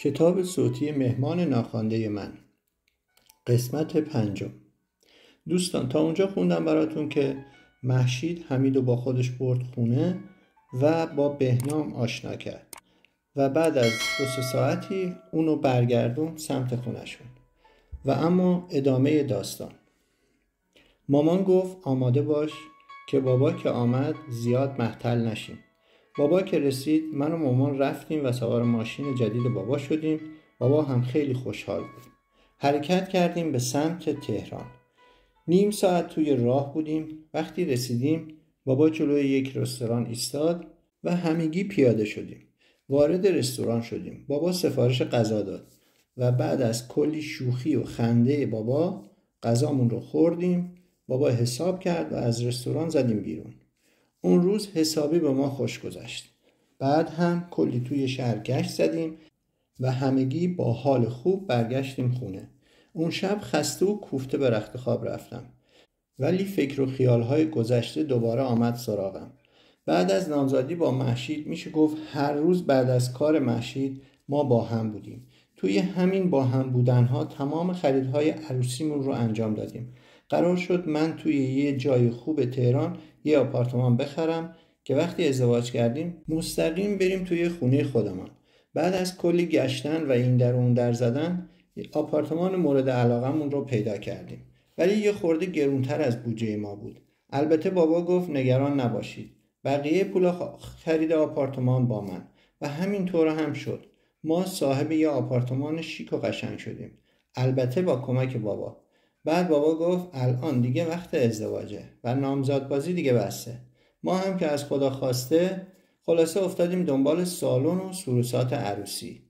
کتاب صوتی مهمان ناخوانده من، قسمت 5. دوستان، تا اونجا خوندم براتون که مهشید حمیدو با خودش برد خونه و با بهنام آشنا کرد و بعد از 2 ساعتی اونو برگردون سمت خونشون. و اما ادامه داستان. مامان گفت آماده باش که بابا که آمد زیاد محتل نشیم. بابا که رسید من و مامان رفتیم و سوار ماشین جدید بابا شدیم. بابا هم خیلی خوشحال بود. حرکت کردیم به سمت تهران. نیم ساعت توی راه بودیم. وقتی رسیدیم بابا جلوی یک رستوران ایستاد و همگی پیاده شدیم. وارد رستوران شدیم. بابا سفارش غذا داد و بعد از کلی شوخی و خنده بابا غذامون رو خوردیم. بابا حساب کرد و از رستوران زدیم بیرون. اون روز حسابی به ما خوش گذشت. بعد هم کلی توی شهر گشت زدیم و همگی با حال خوب برگشتیم خونه. اون شب خسته و کوفته به رخت خواب رفتم. ولی فکر و خیالهای گذشته دوباره آمد سراغم. بعد از نامزدی با مهشید میشه گفت هر روز بعد از کار مهشید ما با هم بودیم. توی همین با هم بودنها تمام خریدهای عروسیمون رو انجام دادیم. قرار شد من توی یه جای خوب تهران یه آپارتمان بخرم که وقتی ازدواج کردیم مستقیم بریم توی خونه خودمان. بعد از کلی گشتن و این در اون در زدن آپارتمان مورد علاقمون رو پیدا کردیم. ولی یه خورده گرونتر از بودجه ما بود. البته بابا گفت نگران نباشید. بقیه پول خرید آپارتمان با من و همین طور هم شد. ما صاحب یه آپارتمان شیک و قشنگ شدیم. البته با کمک بابا. بعد بابا گفت الان دیگه وقت ازدواجه و نامزدبازی دیگه بسته. ما هم که از خدا خواسته خلاصه افتادیم دنبال سالن و سروسات عروسی.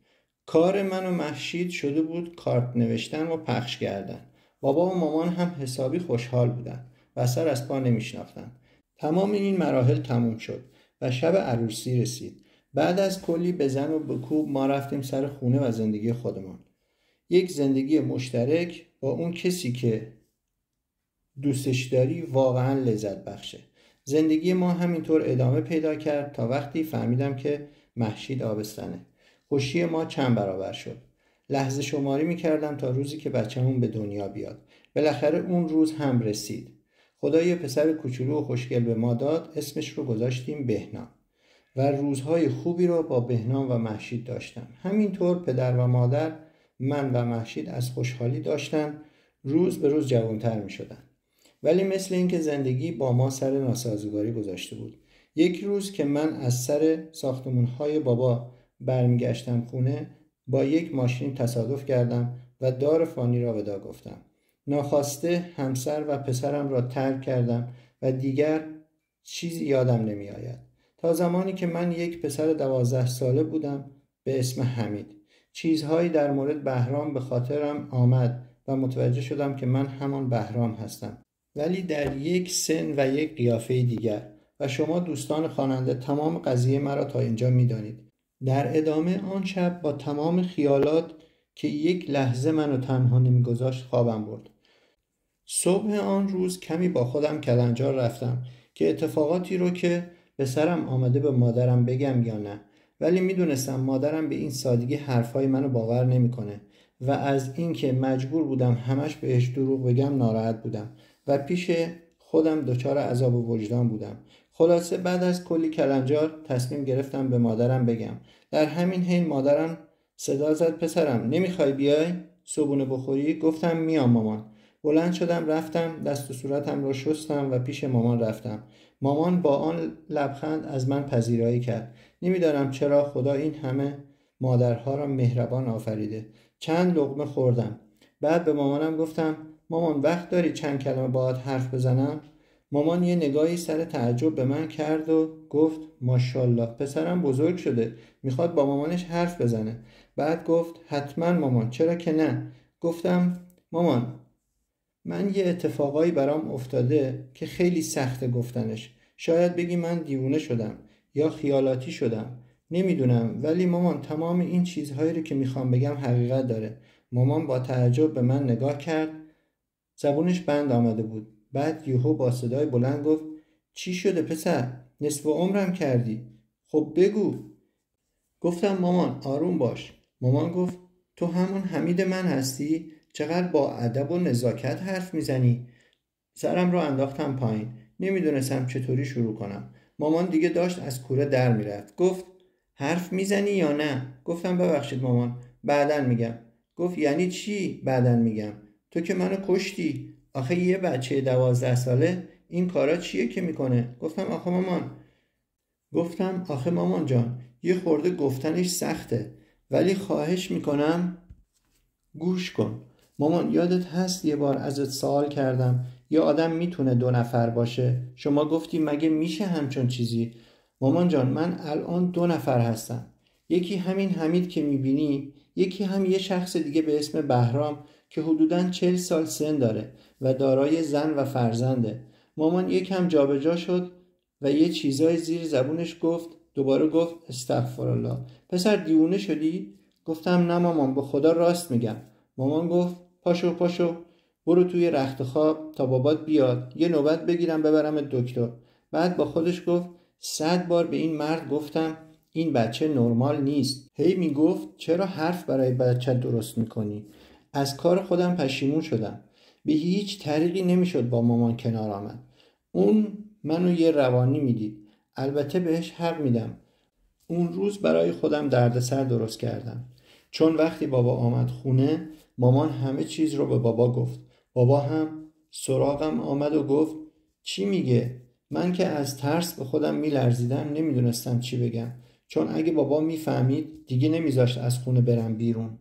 کار من و مهشید شده بود کارت نوشتن و پخش کردن. بابا و مامان هم حسابی خوشحال بودن و سر از پا نمیشناختن. تمام این مراحل تموم شد و شب عروسی رسید. بعد از کلی بزن و بکوب ما رفتیم سر خونه و زندگی خودمان. یک زندگی مشترک با اون کسی که دوستش داری واقعا لذت بخشه. زندگی ما همینطور ادامه پیدا کرد تا وقتی فهمیدم که مهشید آبستنه. خوشی ما چند برابر شد. لحظه شماری میکردم تا روزی که بچه‌مون به دنیا بیاد. بالاخره اون روز هم رسید. خدا یه پسر کوچولو و خوشگل به ما داد. اسمش رو گذاشتیم بهنام. و روزهای خوبی رو با بهنام و مهشید داشتم. همینطور پدر و مادر من و مهشید از خوشحالی داشتن روز به روز جوانتر می شدن. ولی مثل اینکه زندگی با ما سر ناسازگاری گذاشته بود. یک روز که من از سر ساختمونهای بابا برمیگشتم خونه با یک ماشین تصادف کردم و دار فانی را ودا گفتم. ناخواسته همسر و پسرم را ترک کردم و دیگر چیزی یادم نمی آید. تا زمانی که من یک پسر 12 ساله بودم به اسم حمید. چیزهایی در مورد بهرام به خاطرم آمد و متوجه شدم که من همان بهرام هستم، ولی در یک سن و یک قیافه دیگر. و شما دوستان خواننده تمام قضیه مرا تا اینجا می‌دانید. در ادامه آن شب با تمام خیالات که یک لحظه منو تنها نمی‌گذاشت خوابم برد. صبح آن روز کمی با خودم کلنجار رفتم که اتفاقاتی رو که به سرم آمده به مادرم بگم یا نه. ولی میدونستم مادرم به این سادگی حرفای منو باور نمیکنه و از اینکه مجبور بودم همش بهش دروغ بگم ناراحت بودم و پیش خودم دچار عذاب و وجدان بودم. خلاصه بعد از کلی کلنجار تصمیم گرفتم به مادرم بگم. در همین حین مادرم صدا زد پسرم نمیخوای بیای صبحونه بخوری؟ گفتم میام مامان. بلند شدم رفتم دست و صورتم رو شستم و پیش مامان رفتم. مامان با آن لبخند از من پذیرایی کرد. نمیدانم چرا خدا این همه مادرها را مهربان آفریده. چند لقمه خوردم. بعد به مامانم گفتم مامان وقت داری چند کلمه باهات حرف بزنم؟ مامان یه نگاهی سر تعجب به من کرد و گفت ماشاءالله پسرم بزرگ شده میخواد با مامانش حرف بزنه. بعد گفت حتما مامان چرا که نه. گفتم مامان من یه اتفاقایی برام افتاده که خیلی سخته گفتنش. شاید بگی من دیوونه شدم یا خیالاتی شدم. نمیدونم ولی مامان تمام این چیزهایی رو که میخوام بگم حقیقت داره. مامان با تعجب به من نگاه کرد. زبونش بند آمده بود. بعد یهو با صدای بلند گفت چی شده پسر؟ نصف عمرم کردی. خب بگو. گفتم مامان آروم باش. مامان گفت تو همون حمید من هستی؟ چقدر با ادب و نزاکت حرف میزنی. سرم رو انداختم پایین. نمیدونستم چطوری شروع کنم. مامان دیگه داشت از کوره در میرفت. گفت حرف میزنی یا نه؟ گفتم ببخشید مامان، بعدن میگم. گفت یعنی چی بعدن میگم؟ تو که منو کشتی. آخه یه بچه 12 ساله این کارا چیه که میکنه؟ گفتم آخه مامان جان، یه خورده گفتنش سخته، ولی خواهش میکنم گوش کن. مامان یادت هست یه بار ازت سوال کردم یه آدم میتونه 2 نفر باشه؟ شما گفتی مگه میشه همچون چیزی؟ مامان جان من الان 2 نفر هستم. یکی همین حمید که میبینی، یکی هم یه شخص دیگه به اسم بهرام که حدوداً 40 سال سن داره و دارای زن و فرزنده. مامان یکم جابجا شد و یه چیزای زیر زبونش گفت. دوباره گفت استغفرالله. پسر دیوونه شدی؟ گفتم نه مامان، به خدا راست میگم. مامان گفت پاشو برو توی رخت خواب تا بابات بیاد یه نوبت بگیرم ببرم دکتر. بعد با خودش گفت 100 بار به این مرد گفتم این بچه نرمال نیست. هی میگفت چرا حرف برای بچه درست میکنی؟ از کار خودم پشیمون شدم. به هیچ طریقی نمیشد با مامان کنار آمد. اون منو یه روانی میدید. البته بهش حق میدم. اون روز برای خودم دردسر درست کردم. چون وقتی بابا آمد خونه، مامان همه چیز رو به بابا گفت. بابا هم سراغم آمد و گفت چی میگه؟ من که از ترس به خودم میلرزیدم، نمیدونستم چی بگم. چون اگه بابا میفهمید دیگه نمیذاشت از خونه برم بیرون.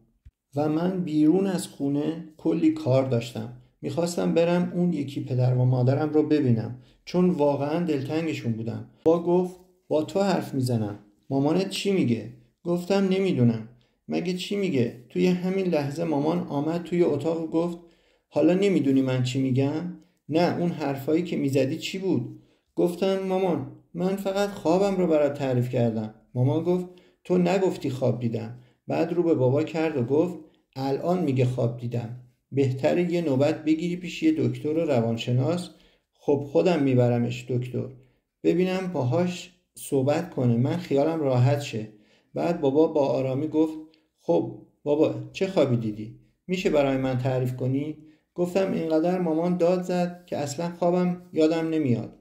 و من بیرون از خونه کلی کار داشتم. میخواستم برم اون یکی پدر و مادرم رو ببینم، چون واقعا دلتنگشون بودم. بابا گفت با تو حرف میزنم. مامانت چی میگه؟ گفتم نمیدونم. مگه چی میگه؟ توی همین لحظه مامان آمد توی اتاق و گفت حالا نمیدونی من چی میگم؟ نه اون حرفایی که میزدی چی بود؟ گفتم مامان من فقط خوابم رو برات تعریف کردم. مامان گفت تو نگفتی خواب دیدم. بعد رو به بابا کرد و گفت الان میگه خواب دیدم. بهتره یه نوبت بگیری پیش یه دکتر و روانشناس. خب خودم میبرمش دکتر، ببینم باهاش صحبت کنه، من خیالم راحت شه. بعد بابا با آرامی گفت خب بابا چه خوابی دیدی؟ میشه برای من تعریف کنی؟ گفتم اینقدر مامان داد زد که اصلا خوابم یادم نمیاد.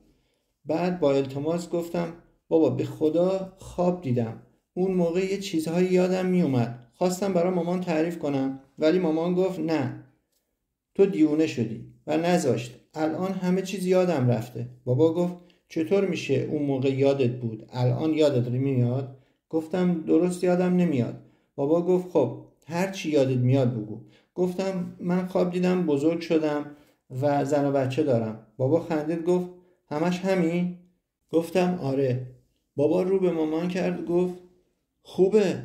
بعد با التماس گفتم بابا به خدا خواب دیدم. اون موقع یه چیزهایی یادم میومد، خواستم برای مامان تعریف کنم، ولی مامان گفت نه تو دیوونه شدی و نذاشت. الان همه چیز یادم رفته. بابا گفت چطور میشه اون موقع یادت بود الان یادت میاد؟ گفتم درست یادم نمیاد. بابا گفت خب هر چی یادت میاد بگو. گفتم من خواب دیدم بزرگ شدم و زن و بچه دارم. بابا خندید گفت همش همین؟ گفتم آره. بابا رو به مامان کرد و گفت خوبه،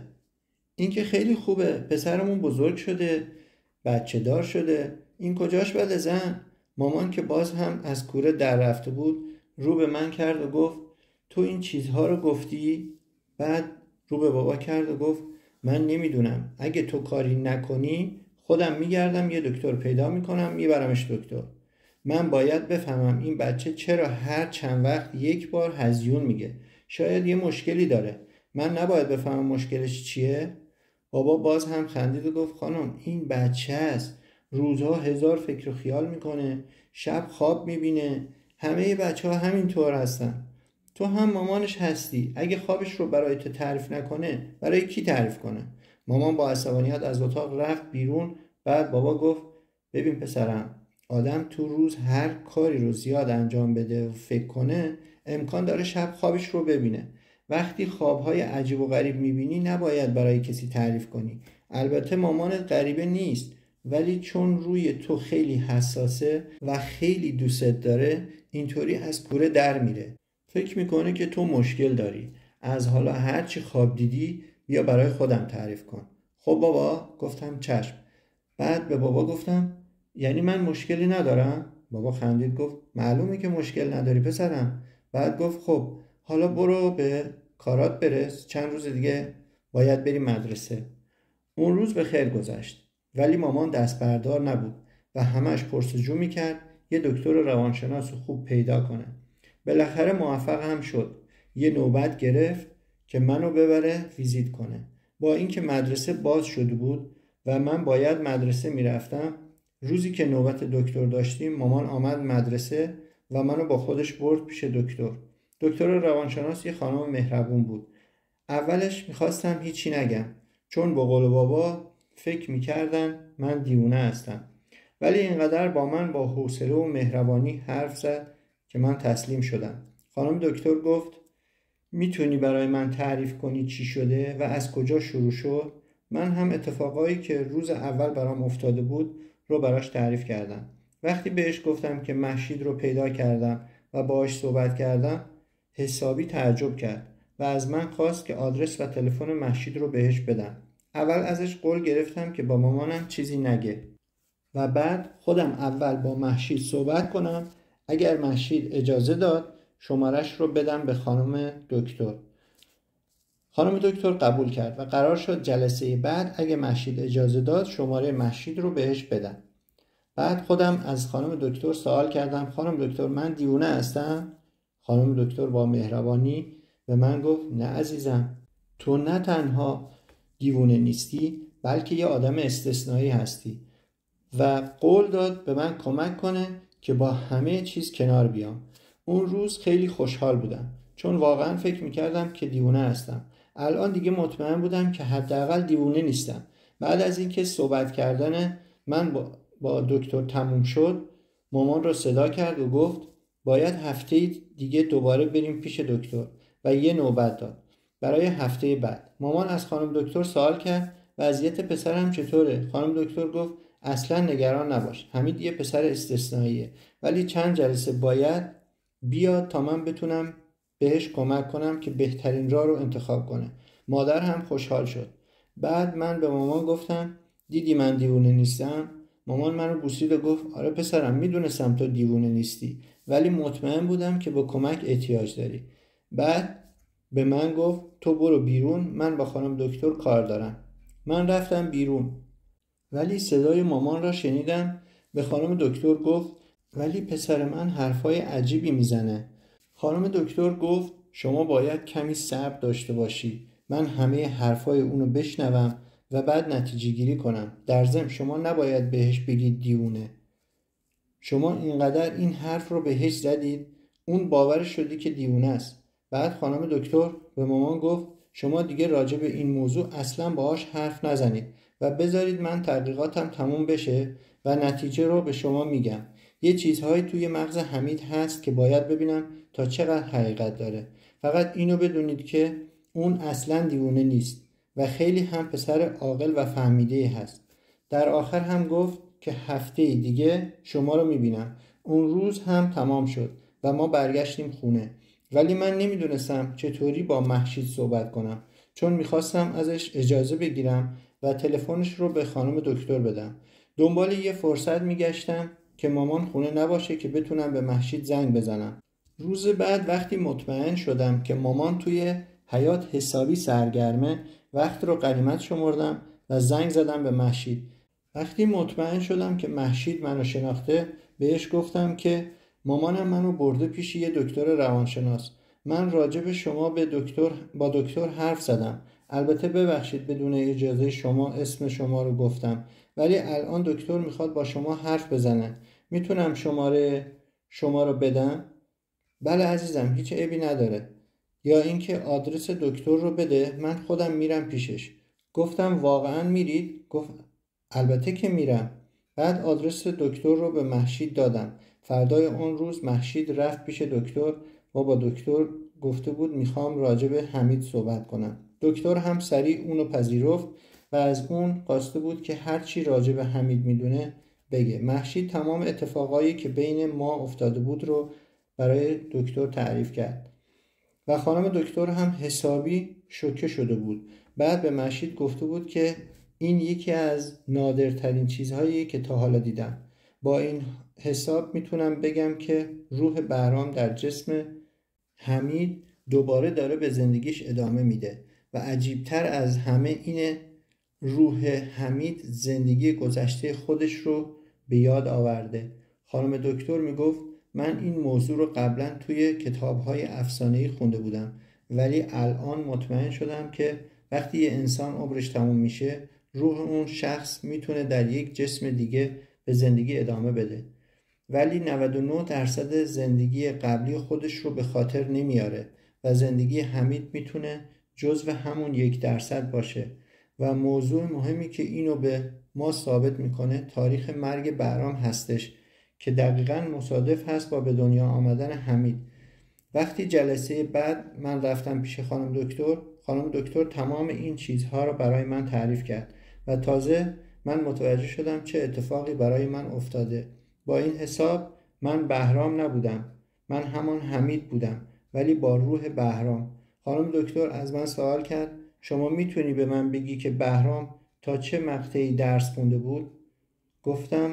این که خیلی خوبه، پسرمون بزرگ شده، بچه دار شده، این کجاش بده زن؟ مامان که باز هم از کوره در رفته بود رو به من کرد و گفت تو این چیزها رو گفتی؟ بعد رو به بابا کرد و گفت من نمیدونم، اگه تو کاری نکنی خودم میگردم یه دکتر پیدا میکنم میبرمش دکتر. من باید بفهمم این بچه چرا هر چند وقت یک بار هزیون میگه. شاید یه مشکلی داره. من نباید بفهمم مشکلش چیه؟ بابا باز هم خندید و گفت خانم این بچه است، روزها 1000 فکر و خیال میکنه، شب خواب میبینه. همه بچه ها همین طور هستن. تو هم مامانش هستی. اگه خوابش رو برای تو تعریف نکنه برای کی تعریف کنه؟ مامان با عصبانیت از اتاق رفت بیرون. بعد بابا گفت ببین پسرم، آدم تو روز هر کاری رو زیاد انجام بده و فکر کنه امکان داره شب خوابش رو ببینه. وقتی خوابهای عجیب و غریب میبینی نباید برای کسی تعریف کنی. البته مامانت غریبه نیست، ولی چون روی تو خیلی حساسه و خیلی دوست داره اینطوری از کوره در میره. فکر میکنه که تو مشکل داری. از حالا هرچی خواب دیدی بیا برای خودم تعریف کن. خب بابا؟ گفتم چشم. بعد به بابا گفتم یعنی من مشکلی ندارم؟ بابا خندید گفت معلومه که مشکل نداری پسرم. بعد گفت خب حالا برو به کارات برس، چند روز دیگه باید بری مدرسه. اون روز به خیر گذشت، ولی مامان دست بردار نبود و همش پرسجو میکرد یه دکتر روانشناس خوب پیدا کنه. بالاخره موفق هم شد. یه نوبت گرفت که منو ببره ویزیت کنه. با اینکه مدرسه باز شده بود و من باید مدرسه میرفتم، روزی که نوبت دکتر داشتیم مامان آمد مدرسه و منو با خودش برد پیش دکتر. دکتر روانشناس یه خانم مهربون بود. اولش میخواستم هیچی نگم، چون با قول بابا فکر میکردن من دیوونه هستم، ولی اینقدر با من با حوصله و مهربانی حرف زد که من تسلیم شدم. خانم دکتر گفت میتونی برای من تعریف کنی چی شده و از کجا شروع شد؟ من هم اتفاقایی که روز اول برام افتاده بود رو براش تعریف کردم. وقتی بهش گفتم که مهشید رو پیدا کردم و باهاش صحبت کردم، حسابی تعجب کرد و از من خواست که آدرس و تلفن مهشید رو بهش بدم. اول ازش قول گرفتم که با مامانم چیزی نگه و بعد خودم اول با مهشید صحبت کنم. اگر مهشید اجازه داد شمارش رو بدم به خانم دکتر. خانم دکتر قبول کرد و قرار شد جلسه بعد اگه مهشید اجازه داد شماره مهشید رو بهش بدم. بعد خودم از خانم دکتر سوال کردم خانم دکتر من دیوونه هستم؟ خانم دکتر با مهربانی به من گفت نه عزیزم، تو نه تنها دیوونه نیستی بلکه یه آدم استثنایی هستی و قول داد به من کمک کنه که با همه چیز کنار بیام. اون روز خیلی خوشحال بودم چون واقعا فکر میکردم که دیوونه هستم. الان دیگه مطمئن بودم که حداقل دیوونه نیستم. بعد از اینکه صحبت کردن من با دکتر تموم شد، مامان رو صدا کرد و گفت باید هفته دیگه دوباره بریم پیش دکتر و یه نوبت داد برای هفته بعد. مامان از خانم دکتر سوال کرد وضعیت پسرم چطوره؟ خانم دکتر گفت اصلا نگران نباش، حمید یه پسر استثنائیه، ولی چند جلسه باید بیاد تا من بتونم بهش کمک کنم که بهترین راه رو انتخاب کنه. مادر هم خوشحال شد. بعد من به مامان گفتم دیدی من دیوونه نیستم؟ مامان منو بوسید و گفت آره پسرم، میدونستم تو دیوونه نیستی ولی مطمئن بودم که با کمک احتیاج داری. بعد به من گفت تو برو بیرون، من با خانم دکتر کار دارم. من رفتم بیرون ولی صدای مامان را شنیدم. به خانم دکتر گفت ولی پسر من حرفای عجیبی میزنه. خانم دکتر گفت شما باید کمی صبر داشته باشی، من همه حرفای اونو بشنوم و بعد نتیجه گیری کنم. در ضمن شما نباید بهش بگید دیوونه. شما اینقدر این حرف رو بهش زدید اون باور شدی که دیوونه است. بعد خانم دکتر به مامان گفت شما دیگه راجع به این موضوع اصلا باهاش حرف نزنید و بذارید من تحقیقاتم تموم بشه و نتیجه رو به شما میگم. یه چیزهایی توی مغز حمید هست که باید ببینم تا چقدر حقیقت داره. فقط اینو بدونید که اون اصلا دیوونه نیست و خیلی هم پسر عاقل و فهمیده هست. در آخر هم گفت که هفته دیگه شما رو میبینم. اون روز هم تمام شد و ما برگشتیم خونه. ولی من نمیدونستم چطوری با مهشید صحبت کنم چون میخواستم ازش اجازه بگیرم و تلفنش رو به خانم دکتر بدم. دنبال یه فرصت میگشتم که مامان خونه نباشه که بتونم به مهشید زنگ بزنم. روز بعد وقتی مطمئن شدم که مامان توی حیاط حسابی سرگرمه، وقت رو غنیمت شمردم و زنگ زدم به مهشید. وقتی مطمئن شدم که مهشید منو شناخته بهش گفتم که مامانم منو برده پیش یه دکتر روانشناس. من راجع به شما با دکتر حرف زدم. البته ببخشید بدون اجازه شما اسم شما رو گفتم، ولی الان دکتر میخواد با شما حرف بزنه. میتونم شماره شما رو بدم؟ بله عزیزم، هیچ عیبی نداره. یا اینکه آدرس دکتر رو بده، من خودم میرم پیشش. گفتم واقعا میرید؟ گفت البته که میرم. بعد آدرس دکتر رو به مهشید دادم. فردای اون روز مهشید رفت پیش دکتر و با دکتر گفته بود میخوام راجع به حمید صحبت کنم. دکتر هم سریع اونو پذیرفت و از اون خواسته بود که هرچی راجع به حمید میدونه بگه. مهشید تمام اتفاقایی که بین ما افتاده بود رو برای دکتر تعریف کرد و خانم دکتر هم حسابی شوکه شده بود. بعد به مهشید گفته بود که این یکی از نادرترین چیزهایی که تا حالا دیدم. با این حساب میتونم بگم که روح بهرام در جسم حمید دوباره داره به زندگیش ادامه میده و عجیبتر از همه اینه روح حمید زندگی گذشته خودش رو به یاد آورده. خانم دکتر میگفت من این موضوع رو قبلا توی کتاب‌های افسانه‌ای خونده بودم ولی الان مطمئن شدم که وقتی یه انسان عمرش تموم میشه، روح اون شخص میتونه در یک جسم دیگه به زندگی ادامه بده، ولی 99% زندگی قبلی خودش رو به خاطر نمیاره و زندگی حمید میتونه جزو همون 1% باشه. و موضوع مهمی که اینو به ما ثابت میکنه تاریخ مرگ بهرام هستش که دقیقاً مصادف هست با به دنیا آمدن حمید. وقتی جلسه بعد من رفتم پیش خانم دکتر تمام این چیزها رو برای من تعریف کرد و تازه من متوجه شدم چه اتفاقی برای من افتاده. با این حساب من بهرام نبودم، من همان حمید بودم، ولی با روح بهرام. خانم دکتر از من سوال کرد شما میتونی به من بگی که بهرام تا چه مقطعی درس خونده بود؟ گفتم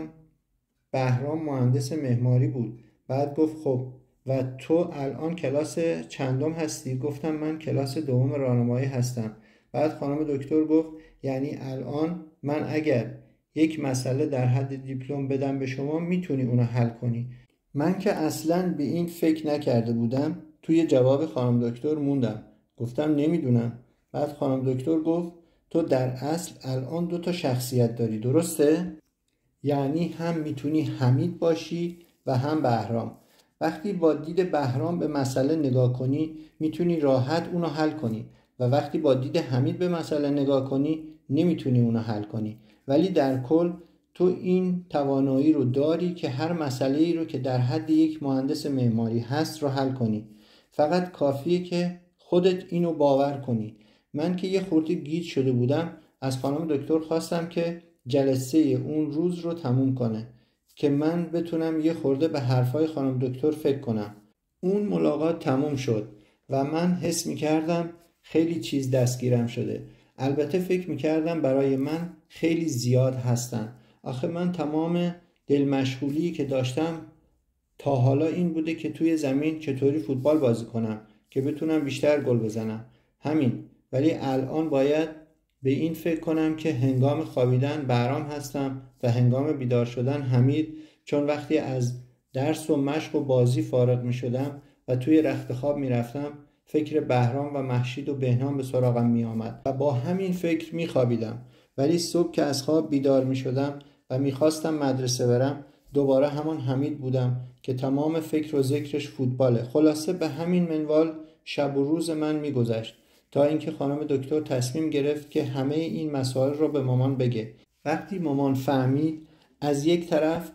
بهرام مهندس معماری بود. بعد گفت خب و تو الان کلاس چندم هستی؟ گفتم من کلاس دوم راهنمایی هستم. بعد خانم دکتر گفت یعنی الان من اگر یک مسئله در حد دیپلم بدم به شما میتونی اونو حل کنی؟ من که اصلاً به این فکر نکرده بودم، توی جواب خانم دکتر موندم. گفتم نمیدونم. بعد خانم دکتر گفت تو در اصل الان 2 شخصیت داری، درسته؟ یعنی هم میتونی حمید باشی و هم بهرام. وقتی با دید بهرام به مسئله نگاه کنی میتونی راحت اونو حل کنی و وقتی با دید حمید به مسئله نگاه کنی نمیتونی اونو حل کنی. ولی در کل تو این توانایی رو داری که هر مسئله‌ای رو که در حد یک مهندس معماری هست رو حل کنی. فقط کافیه که خودت اینو باور کنی. من که یه خورده گیج شده بودم از خانم دکتر خواستم که جلسه اون روز رو تموم کنه که من بتونم یه خورده به حرفای خانم دکتر فکر کنم. اون ملاقات تموم شد و من حس می‌کردم خیلی چیز دستگیرم شده. البته فکر می‌کردم برای من خیلی زیاد هستن. آخه من تمام دل مشغولی که داشتم تا حالا این بوده که توی زمین چطوری فوتبال بازی کنم که بتونم بیشتر گل بزنم. همین. ولی الان باید به این فکر کنم که هنگام خوابیدن بهرام هستم و هنگام بیدار شدن حمید، چون وقتی از درس و مشق و بازی فارغ می شدم و توی رخت خواب می رفتم فکر بهرام و مهشید و بهنام به سراغم می آمد و با همین فکر می خوابیدم. ولی صبح که از خواب بیدار می شدم و می خواستم مدرسه برم دوباره همان حمید بودم که تمام فکر و ذکرش فوتباله. خلاصه به همین منوال شب و روز من می گذشت تا اینکه خانم دکتر تصمیم گرفت که همه این مسائل رو به مامان بگه. وقتی مامان فهمید از یک طرف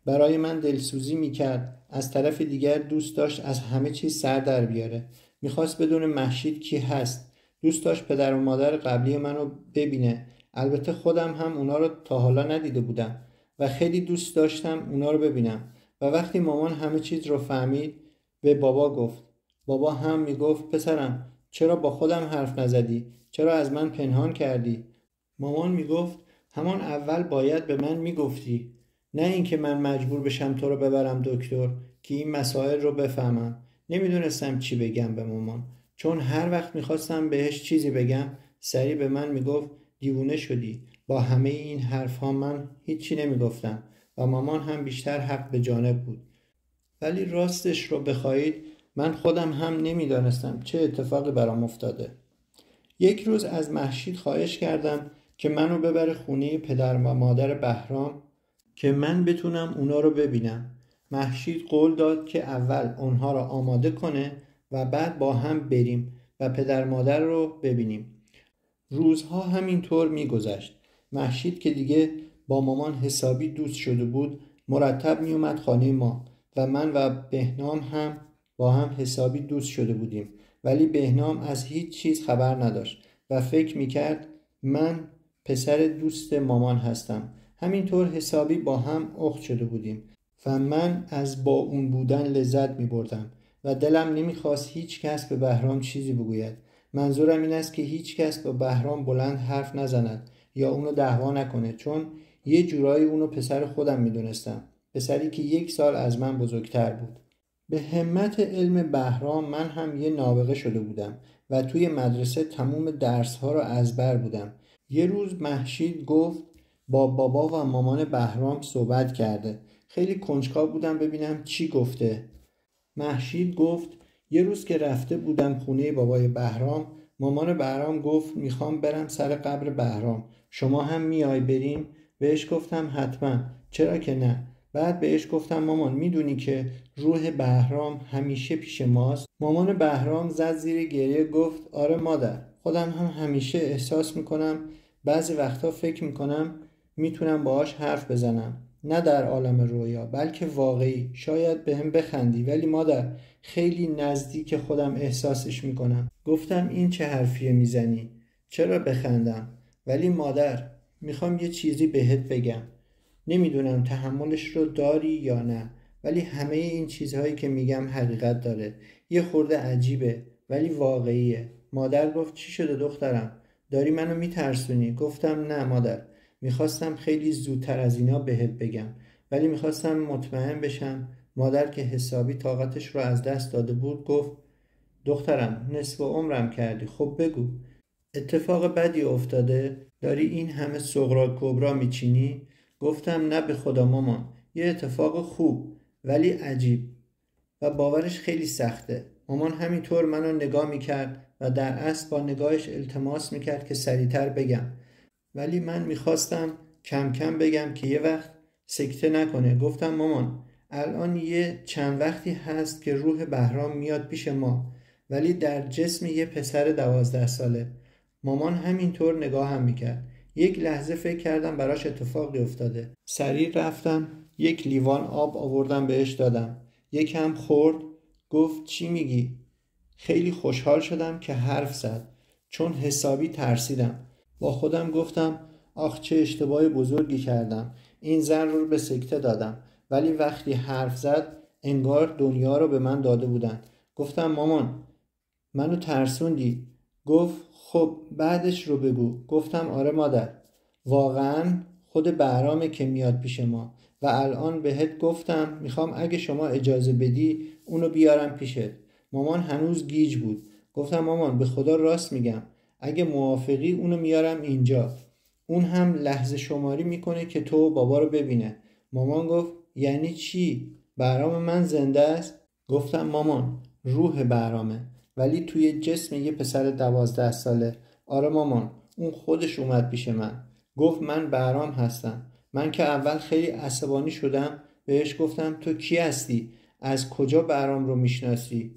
برای من دلسوزی میکرد، از طرف دیگر دوست داشت از همه چیز سر در بیاره. میخواست بدون مهشید کی هست. دوست داشت پدر و مادر قبلی منو ببینه. البته خودم هم اونا رو تا حالا ندیده بودم و خیلی دوست داشتم اونا رو ببینم. و وقتی مامان همه چیز رو فهمید به بابا گفت. بابا هم میگفت پسرم چرا با خودم حرف نزدی؟ چرا از من پنهان کردی؟ مامان میگفت همان اول باید به من میگفتی، نه اینکه من مجبور بشم تو رو ببرم دکتر که این مسائل رو بفهمم. نمیدونستم چی بگم به مامان، چون هر وقت میخواستم بهش چیزی بگم سریع به من میگفت دیوونه شدی. با همه این حرف ها من هیچی نمیگفتم و مامان هم بیشتر حق به جانب بود. ولی راستش رو بخواید من خودم هم نمیدانستم چه اتفاقی برام افتاده. یک روز از مهشید خواهش کردم که منو ببره خونه پدر و مادر بهرام که من بتونم اونا رو ببینم. مهشید قول داد که اول اونها رو آماده کنه و بعد با هم بریم و پدر مادر رو ببینیم. روزها همینطور میگذشت. مهشید که دیگه با مامان حسابی دوست شده بود مرتب میومد خانه ما و من و بهنام هم با هم حسابی دوست شده بودیم. ولی بهنام از هیچ چیز خبر نداشت و فکر میکرد من پسر دوست مامان هستم. همینطور حسابی با هم اخت شده بودیم و من از با اون بودن لذت میبردم و دلم نمیخواست هیچ کس به بهرام چیزی بگوید. منظورم این است که هیچ کس با بهرام بلند حرف نزند یا اونو دعوا نکنه، چون یه جورایی اونو پسر خودم میدونستم، پسری که 1 سال از من بزرگتر بود. به همت علم بهرام من هم یه نابغه شده بودم و توی مدرسه تموم درس‌ها رو ازبر بودم. یه روز مهشید گفت با بابا و مامان بهرام صحبت کرده. خیلی کنجکاو بودم ببینم چی گفته. مهشید گفت یه روز که رفته بودم خونه بابای بهرام مامان بهرام گفت میخوام برم سر قبر بهرام، شما هم میای بریم؟ بهش گفتم حتما، چرا که نه. بعد بهش گفتم مامان میدونی که روح بهرام همیشه پیش ماست؟ مامان بهرام زد زیر گریه، گفت آره مادر، خودم هم همیشه احساس میکنم، بعضی وقتا فکر میکنم میتونم باهاش حرف بزنم، نه در عالم رویا بلکه واقعی. شاید بهم بخندی ولی مادر خیلی نزدیک خودم احساسش میکنم. گفتم این چه حرفیه میزنی؟ چرا بخندم؟ ولی مادر میخوام یه چیزی بهت بگم. نمیدونم تحملش رو داری یا نه، ولی همه این چیزهایی که میگم حقیقت داره. یه خورده عجیبه ولی واقعیه. مادر گفت چی شده دخترم؟ داری منو میترسونی؟ گفتم نه مادر، میخواستم خیلی زودتر از اینا بهت بگم، ولی میخواستم مطمئن بشم. مادر که حسابی طاقتش رو از دست داده بود گفت دخترم نصف عمرم کردی، خب بگو اتفاق بدی افتاده؟ داری این همه سغرا کبرا میچینی؟ گفتم نه به خدا مامان، یه اتفاق خوب ولی عجیب و باورش خیلی سخته. مامان همینطور منو نگاه میکرد و در اصل با نگاهش التماس میکرد که سریعتر بگم، ولی من میخواستم کم کم بگم که یه وقت سکته نکنه. گفتم مامان الان یه چند وقتی هست که روح بهرام میاد پیش ما، ولی در جسم یه پسر 12 ساله. مامان همینطور نگاه هم میکرد. یک لحظه فکر کردم براش اتفاقی افتاده. سریع رفتم یک لیوان آب آوردم بهش دادم، یکم خورد، گفت چی میگی؟ خیلی خوشحال شدم که حرف زد، چون حسابی ترسیدم. با خودم گفتم آخ چه اشتباه بزرگی کردم، این زن رو به سکته دادم. ولی وقتی حرف زد انگار دنیا رو به من داده بودن. گفتم مامان منو ترسوندی. گفت خب بعدش رو بگو. گفتم آره مادر، واقعا خود بهرامه که میاد پیش ما و الان بهت گفتم میخوام اگه شما اجازه بدی اونو بیارم پیشت. مامان هنوز گیج بود. گفتم مامان به خدا راست میگم، اگه موافقی اونو میارم اینجا. اون هم لحظه شماری میکنه که تو بابا رو ببینه. مامان گفت یعنی چی؟ بهرام من زنده است؟ گفتم مامان روح بهرامه ولی توی جسم یه پسر 12 ساله. آره مامان، اون خودش اومد پیش من، گفت من بهرام هستم. من که اول خیلی عصبانی شدم، بهش گفتم تو کی هستی؟ از کجا بهرام رو میشناسی؟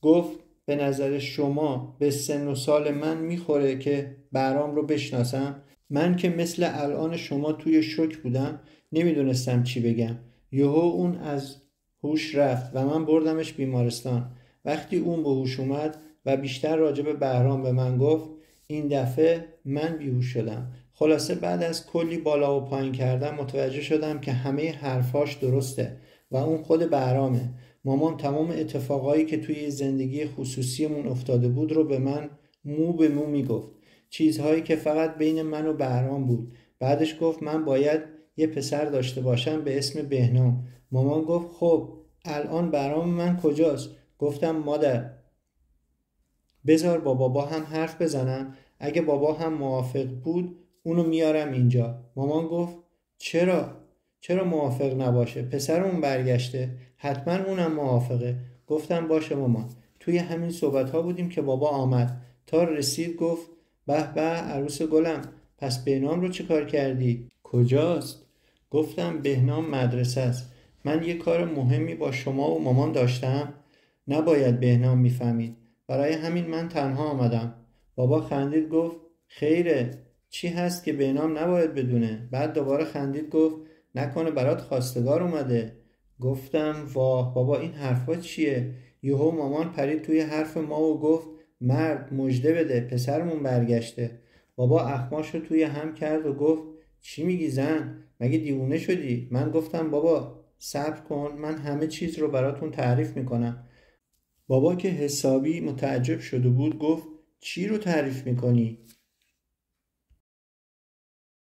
گفت به نظر شما به سن و سال من میخوره که بهرام رو بشناسم؟ من که مثل الان شما توی شوک بودم، نمیدونستم چی بگم. یهو اون از هوش رفت و من بردمش بیمارستان. وقتی اون به هوش اومد و بیشتر راجع به بهرام به من گفت، این دفعه من بیهوش شدم. خلاصه بعد از کلی بالا و پایین کردم متوجه شدم که همه حرفاش درسته و اون خود بهرامه. مامان تمام اتفاقایی که توی زندگی خصوصیمون افتاده بود رو به من مو به مو میگفت، چیزهایی که فقط بین من و بهرام بود. بعدش گفت من باید یه پسر داشته باشم به اسم بهنام. مامان گفت خب الان بهرام من کجاست؟ گفتم مادر بذار با بابا هم حرف بزنم، اگه بابا هم موافق بود اونو میارم اینجا. مامان گفت چرا موافق نباشه؟ پسرمون برگشته، حتما اونم موافقه. گفتم باشه مامان. توی همین صحبت ها بودیم که بابا آمد. تا رسید گفت به به عروس گلم، پس بهنام رو چه کار کردی؟ کجاست؟ گفتم بهنام مدرسه است. من یه کار مهمی با شما و مامان داشتم، نباید بهنام میفهمید، برای همین من تنها آمدم. بابا خندید گفت خیره، چی هست که بهنام نباید بدونه؟ بعد دوباره خندید گفت نکنه برات خواستگار اومده؟ گفتم واه بابا این حرفا چیه؟ یهو مامان پرید توی حرف ما و گفت مرد مژده بده، پسرمون برگشته. بابا اخماشو توی هم کرد و گفت چی میگی زن؟ مگه دیوونه شدی؟ من گفتم بابا صبر کن، من همه چیز رو براتون تعریف میکنم. بابا که حسابی متعجب شده بود گفت چی رو تعریف میکنی؟